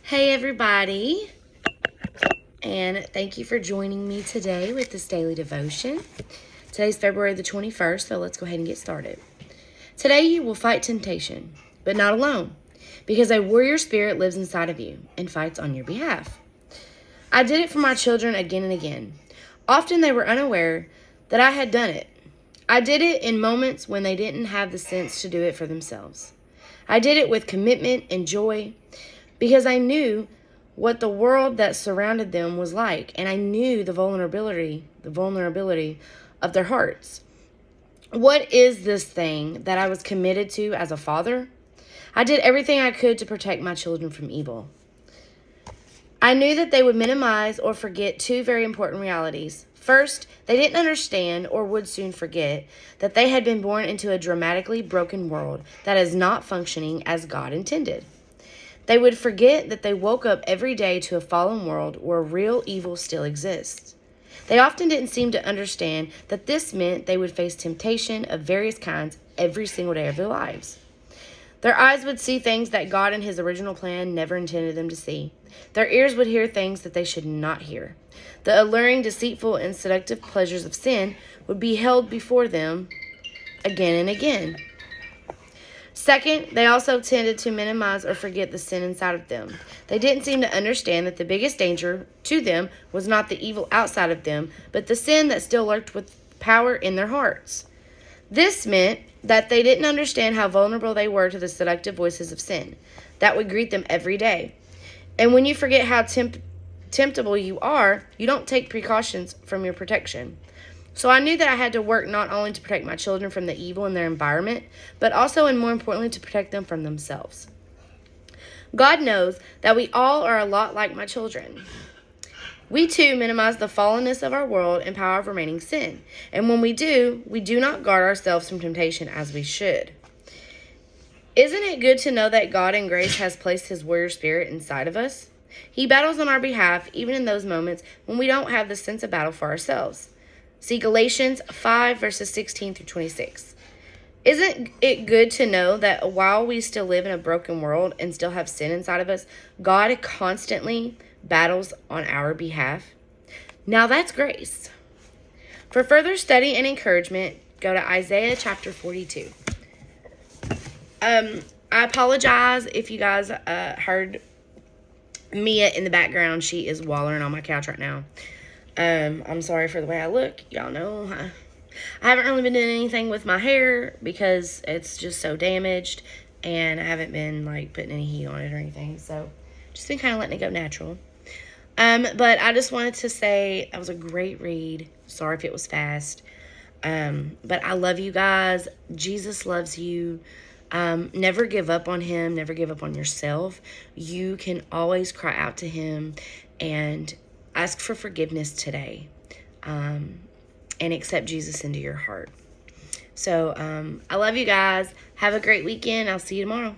Hey everybody, and thank you for joining me today with this daily devotion. Today's February the 21st, so let's go ahead and get started. Today you will fight temptation, but not alone, because a warrior spirit lives inside of you and fights on your behalf. I did it for my children again and again. Often they were unaware that I had done it. I did it in moments when they didn't have the sense to do it for themselves. I did it with commitment and joy, because I knew what the world that surrounded them was like, and I knew the vulnerability of their hearts. What is this thing that I was committed to as a father? I did everything I could to protect my children from evil. I knew that they would minimize or forget two very important realities. First, they didn't understand, or would soon forget, that they had been born into a dramatically broken world that is not functioning as God intended. They would forget that they woke up every day to a fallen world where real evil still exists. They often didn't seem to understand that this meant they would face temptation of various kinds every single day of their lives. Their eyes would see things that God in His original plan never intended them to see. Their ears would hear things that they should not hear. The alluring, deceitful, and seductive pleasures of sin would be held before them again and again. Second, they also tended to minimize or forget the sin inside of them. They didn't seem to understand that the biggest danger to them was not the evil outside of them, but the sin that still lurked with power in their hearts. This meant that they didn't understand how vulnerable they were to the seductive voices of sin that would greet them every day. And when you forget how temptable you are, you don't take precautions from your protection. So I knew that I had to work not only to protect my children from the evil in their environment, but also and more importantly to protect them from themselves. God knows that we all are a lot like my children. We too minimize the fallenness of our world and power of remaining sin. And when we do not guard ourselves from temptation as we should. Isn't it good to know that God in grace has placed His warrior spirit inside of us? He battles on our behalf even in those moments when we don't have the sense of battle for ourselves. See Galatians 5, verses 16 through 26. Isn't it good to know that while we still live in a broken world and still have sin inside of us, God constantly battles on our behalf? Now that's grace. For further study and encouragement, go to Isaiah chapter 42. I apologize if you guys heard Mia in the background. She is wallering on my couch right now. I'm sorry for the way I look. Y'all know I haven't really been doing anything with my hair because it's just so damaged, and I haven't been putting any heat on it or anything. So just been kind of letting it go natural. But I just wanted to say that was a great read. Sorry if it was fast. But I love you guys. Jesus loves you. Never give up on Him. Never give up on yourself. You can always cry out to Him and ask for forgiveness today, and accept Jesus into your heart. So I love you guys. Have a great weekend. I'll see you tomorrow.